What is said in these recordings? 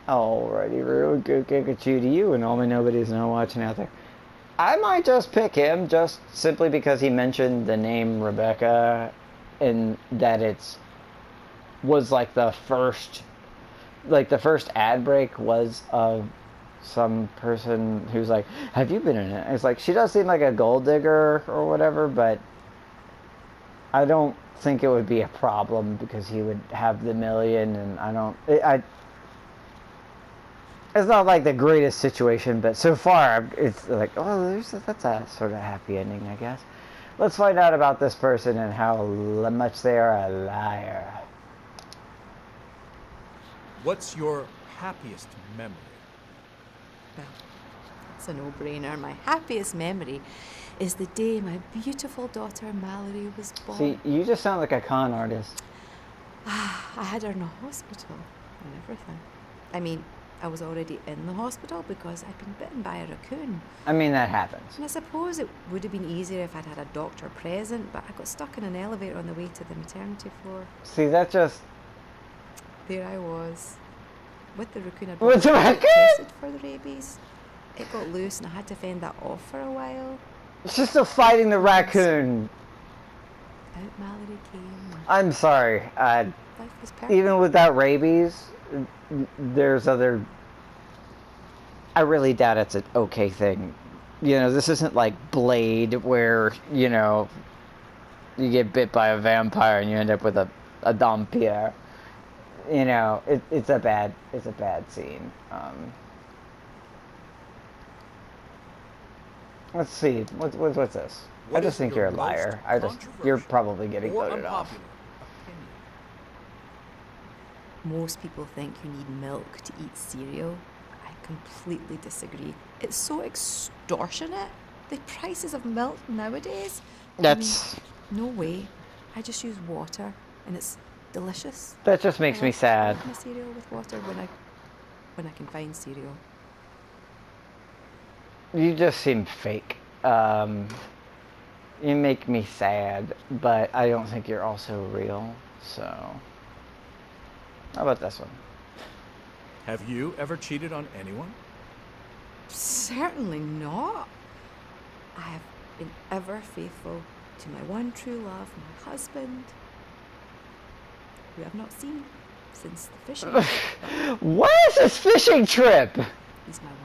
Alrighty, real good Pikachu to you and all my nobodies now watching out there. I might just pick him just simply because he mentioned the name Rebecca and that it's was the first ad break was of some person who's like, have you been in it? It's like, she does seem like a gold digger or whatever, but I don't think it would be a problem because he would have the million, and it's not like the greatest situation, but so far it's like, oh, that's a sort of happy ending, I guess. Let's find out about this person and how much they are a liar. What's your happiest memory? Well, it's a no-brainer. My happiest memory is the day my beautiful daughter Mallory was born. See, you just sound like a con artist. I had her in the hospital and everything. I mean, I was already in the hospital because I'd been bitten by a raccoon. I mean, that happens. And I suppose it would have been easier if I'd had a doctor present, but I got stuck in an elevator on the way to the maternity floor. See, that just... There I was, with the raccoon. I'd With the raccoon? tested for the rabies. It got loose and I had to fend that off for a while. It's just still fighting the raccoon. Out Mallory came. I'm sorry. Life was perfect. Even without rabies, there's other... I really doubt it's an okay thing. You know, this isn't like Blade where, you know, you get bit by a vampire and you end up with a Dhampir. You know, it's a bad scene. Let's see, what's this? I just think you're a liar. You're probably getting voted off. Most people think you need milk to eat cereal. I completely disagree. It's so extortionate. The prices of milk nowadays. That's... I mean, no way. I just use water and it's delicious. That just makes me sad. My cereal with water when I can find cereal. You just seem fake. You make me sad, but I don't think you're also real, so... How about this one? Have you ever cheated on anyone? Certainly not. I have been ever faithful to my one true love, my husband, who I have not seen since the fishing trip. What is this fishing trip? He's my one.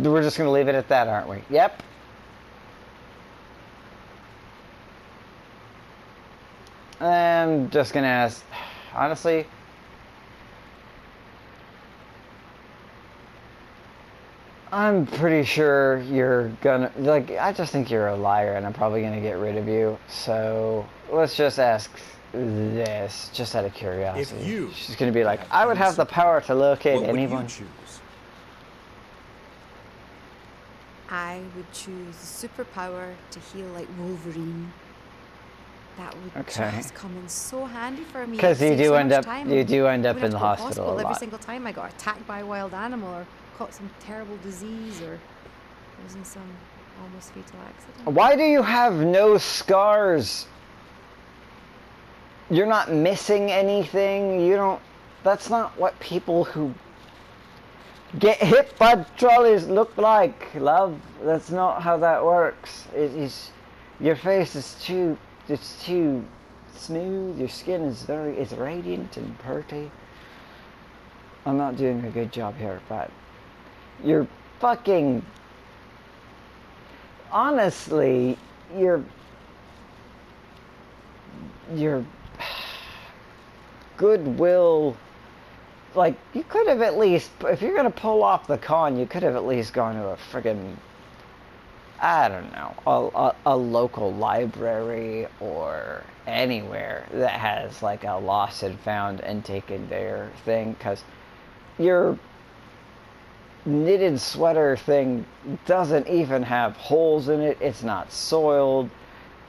We're just gonna leave it at that, aren't we? Yep. I'm just gonna ask, honestly, I'm pretty sure you're gonna, like, I just think you're a liar and I'm probably gonna get rid of you. So let's just ask this, just out of curiosity. If you She's gonna be like, I would have the power to locate what anyone. would you choose? I would choose the superpower to heal like Wolverine. That would just come in so handy for me. Because you do end up time. in the Wouldn't have to go to hospital a every lot. single time I got attacked by a wild animal or caught some terrible disease or was in some almost fatal accident. Why do you have no scars? You're not missing anything. You don't... That's not what people who get hit by trolleys look like, love. That's not how that works. It is... Your face is too... It's too smooth. Your skin is it's radiant and pretty. I'm not doing a good job here, but... You're fucking... Honestly, you're goodwill, like, you could have at least, if you're gonna pull off the con, you could have at least gone to a friggin', I don't know, a local library or anywhere that has like a lost and found and taken there thing, because your knitted sweater thing doesn't even have holes in it. It's not soiled.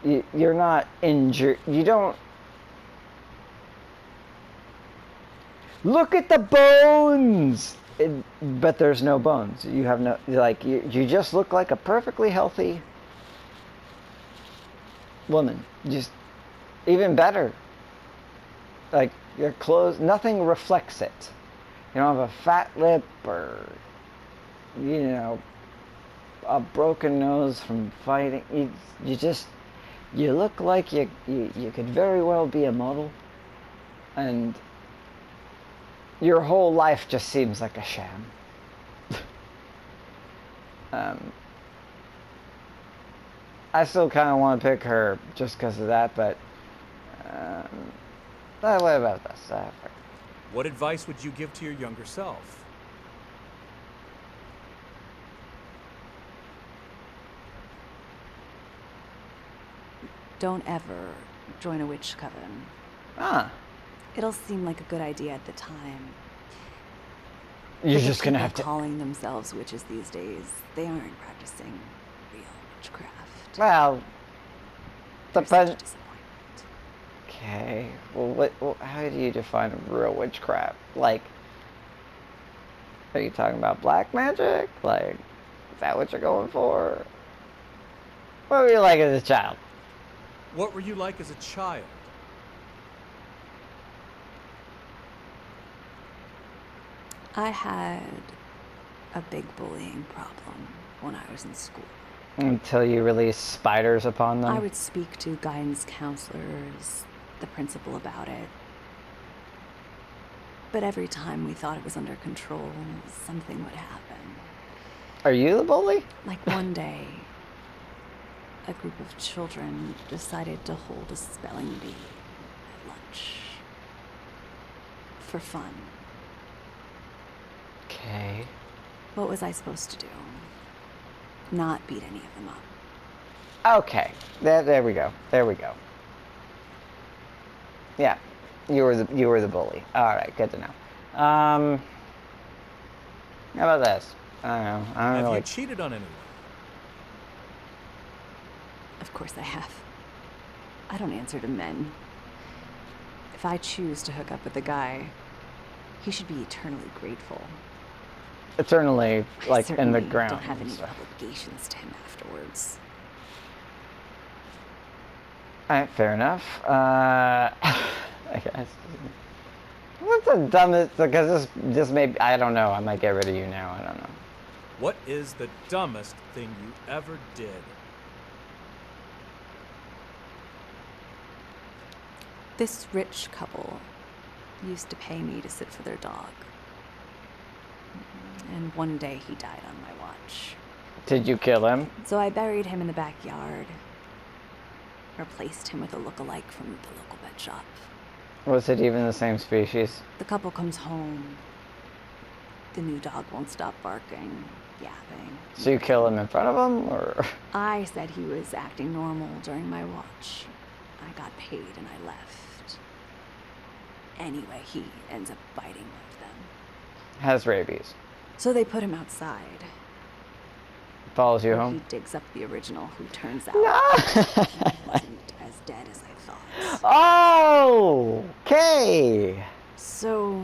You're not injured. You don't... Look at the bones! But there's no bones. You have no... Like, you just look like a perfectly healthy woman. Just... Even better. Like, Your clothes, nothing reflects it. You don't have a fat lip or, you know, a broken nose from fighting. You just, you look like you could very well be a model. And your whole life just seems like a sham. I still kind of want to pick her just because of that, but what about this? What advice would you give to your younger self? Don't ever join a witch coven. Ah, It'll seem like a good idea at the time. you're But the just gonna people have to. calling themselves witches these days, they aren't practicing real witchcraft. Well, They're such a depends. disappointment. Okay. Well, how do you define real witchcraft? Like, are you talking about black magic? Like, is that what you're going for? What were you like as a child? What were you like as a child? I had a big bullying problem when I was in school. Until you release spiders upon them? I would speak to guidance counselors, the principal about it. But every time we thought it was under control, something would happen. Are you the bully? Like one day, a group of children decided to hold a spelling bee at lunch. For fun. Okay. What was I supposed to do? Not beat any of them up. Okay. There we go. There we go. Yeah. You were the bully. Alright, good to know. How about this? I don't know. I don't Have really. you cheated on anyone? Of course I have. I don't answer to men. If I choose to hook up with a guy, he should be eternally grateful. Eternally, like, I in the certainly ground. don't have any so. obligations to him afterwards. Alright, fair enough. I guess. What's the dumbest? Because this may. I don't know. I might get rid of you now. I don't know. What is the dumbest thing you ever did? This rich couple used to pay me to sit for their dog. And one day he died on my watch. Did you kill him? So I buried him in the backyard. Replaced him with a look-alike from the local pet shop. Was it even the same species? The couple comes home. The new dog won't stop barking, yapping. So you kill him in front of him, or? I said he was acting normal during my watch. I got paid and I left. Anyway, he ends up biting one of them. Has rabies. So they put him outside. Follows you Where home. He digs up the original, who turns out No! he wasn't as dead as I thought. Oh! Okay! So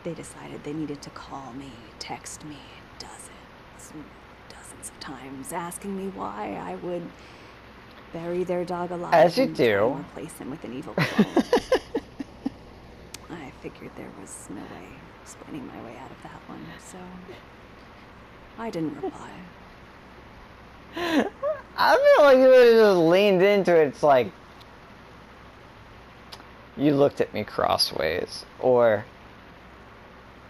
they decided they needed to call me, text me dozens of times, asking me why I would bury their dog alive As you and do. and replace him with an evil clone. I figured there was no way explaining my way out of that one, so I didn't reply. I feel like you would have just leaned into it. It's like you looked at me crossways, or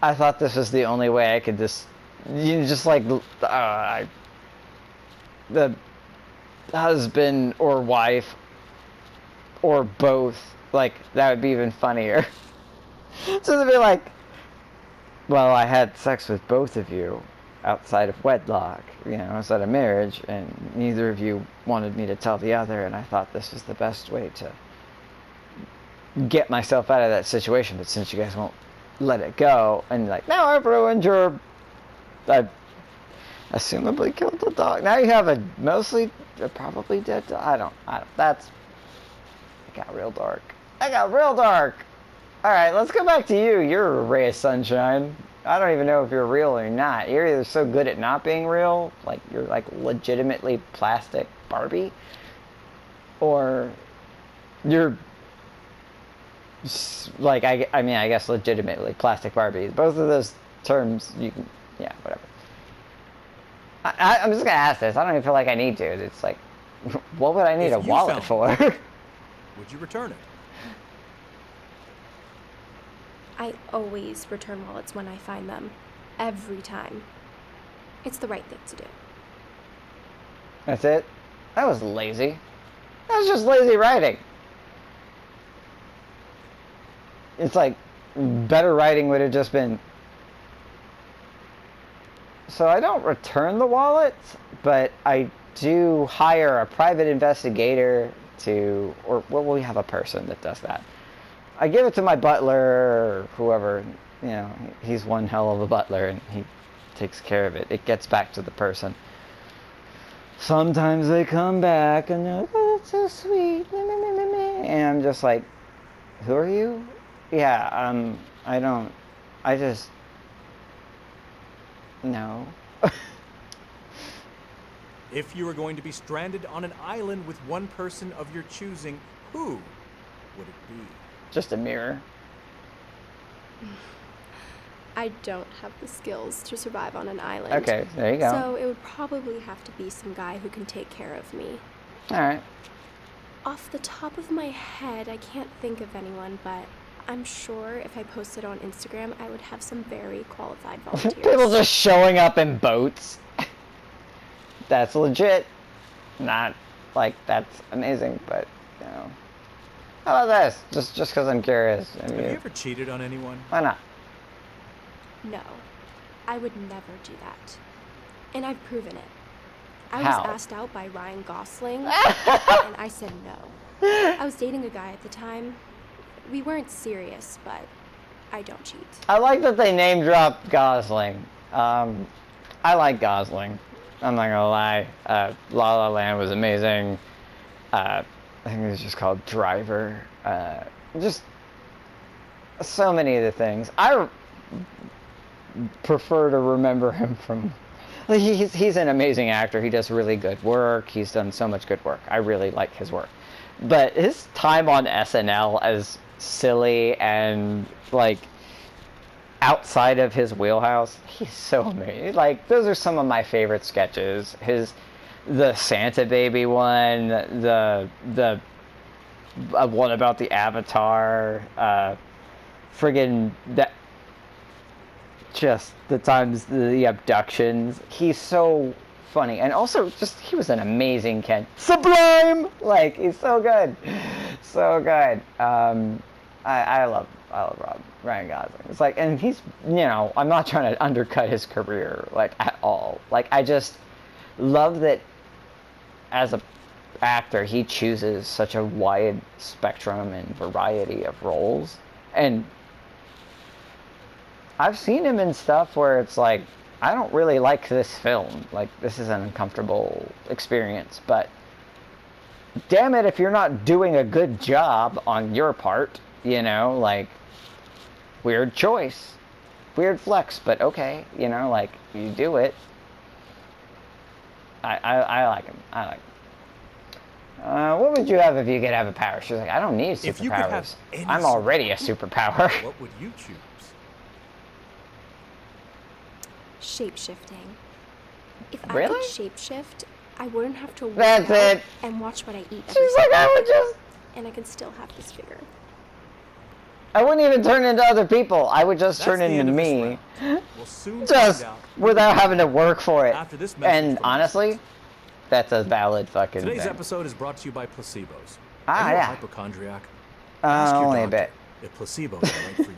I thought this was the only way I could just, just like the husband or wife or both. Like that would be even funnier. So to be like, well, I had sex with both of you outside of wedlock, outside of marriage, and neither of you wanted me to tell the other, and I thought this was the best way to get myself out of that situation, but since you guys won't let it go, and like, now I've ruined I assumably killed the dog. Now you have a probably dead dog. I don't, it got real dark. Alright, let's go back to you. You're a ray of sunshine. I don't even know if you're real or not. You're either so good at not being real, like you're like legitimately plastic Barbie, or you're Like, I mean, I guess legitimately plastic Barbies. Both of those terms, you can, yeah, whatever. I'm just gonna ask this. I don't even feel like I need to. It's like, what would I need If a you wallet found for? Would you return it? I always return wallets when I find them. Every time. It's the right thing to do. That's it? That was lazy. That was just lazy writing. It's like, better writing would have just been, so I don't return the wallets, but I do hire a private investigator to, or well, we have a person that does that. I give it to my butler or whoever, you know, he's one hell of a butler and he takes care of it. It gets back to the person. Sometimes they come back and they're like, oh, that's so sweet. And I'm just like, who are you? Yeah, I just, no. If you were going to be stranded on an island with one person of your choosing, who would it be? Just a mirror. I don't have the skills to survive on an island. Okay, there you go. So it would probably have to be some guy who can take care of me. Alright. Off the top of my head, I can't think of anyone, but I'm sure if I posted on Instagram, I would have some very qualified volunteers. People just showing up in boats. That's legit. Not like that's amazing, but you know. How about this? Just because I'm curious. I mean, Have you ever cheated on anyone? why not? No, I would never do that. And I've proven it. I How? was asked out by Ryan Gosling, and I said no. I was dating a guy at the time. We weren't serious, but I don't cheat. I like that they name dropped Gosling. I like Gosling. I'm not gonna lie. La La Land was amazing. I think it was just called Driver. Just so many of the things. I prefer to remember him from. He's an amazing actor. He does really good work. He's done so much good work. I really like his work. But his time on SNL as silly and like outside of his wheelhouse, he's so amazing. Like those are some of my favorite sketches. The Santa Baby one, the one about the Avatar, friggin' that. Just the times the abductions. He's so funny, and also just he was an amazing Ken. Sublime. Like he's so good, so good. I love Ryan Gosling. It's like, and he's, you know, I'm not trying to undercut his career like at all. Like I just love that as a actor he chooses such a wide spectrum and variety of roles. And I've seen him in stuff where it's like, I don't really like this film. Like, this is an uncomfortable experience. But damn it, if you're not doing a good job on your part, you know, like, weird choice. Weird flex, but okay, you know, like, you do it. I like him. I like him. What would you have if you could have a power? She's like, I don't need If you could have superpowers. any I'm already a superpower. What would you choose? Shape-shifting. If Really? I could shape-shift, I wouldn't have to work That's out it. and watch what I eat every She's like, I would just... and I can still have this figure. I wouldn't even turn into other people. I would just That's turn the into end of this me. round. We'll soon Just find out. without having to work for it. After this message And from honestly, that's a valid fucking Today's thing. episode is brought to you by placebos. Ah, Are you yeah. a hypochondriac? Ask your Only a doctor bit. if placebos are right for you.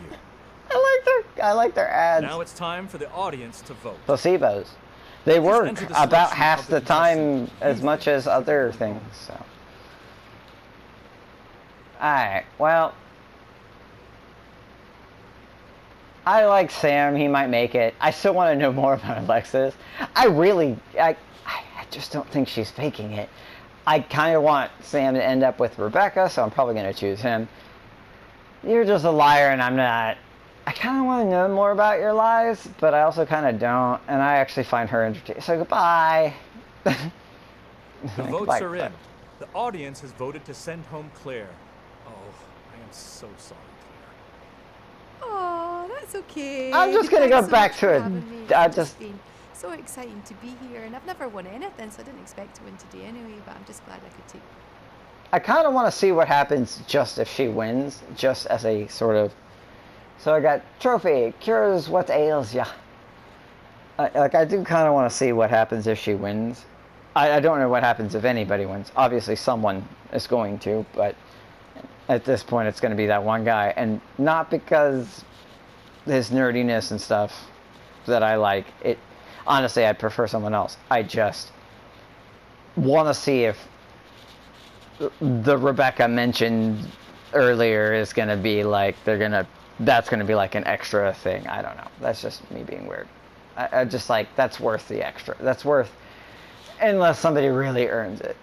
I like their ads. Now it's time for the audience to vote. Placebos. They work enter the about selection half of the the time contestant as you much think as should other get the things. vote. So. Alright, well. I like Sam. He might make it. I still want to know more about Alexis. I just don't think she's faking it. I kind of want Sam to end up with Rebecca, so I'm probably going to choose him. You're just a liar, and I'm not. I kind of want to know more about your lies, but I also kind of don't, and I actually find her entertaining. So goodbye. The votes Goodbye. are in. The audience has voted to send home Claire. Oh, I am so sorry, That's okay. I'm just gonna Thanks go so back much to for it. having me. I It's just been so exciting to be here, and I've never won anything, so I didn't expect to win today anyway. But I'm just glad I could take. I kind of want to see what happens just if she wins, just as a sort of. So I got trophy cures what ails ya. I do kind of want to see what happens if she wins. I don't know what happens if anybody wins. Obviously, someone is going to, but at this point, it's going to be that one guy, and not because his nerdiness and stuff that I like. It honestly, I prefer someone else. I just want to see if the Rebecca mentioned earlier is going to be like that's going to be like an extra thing. I don't know. That's just me being weird. I just like that's worth the extra. That's worth unless somebody really earns it.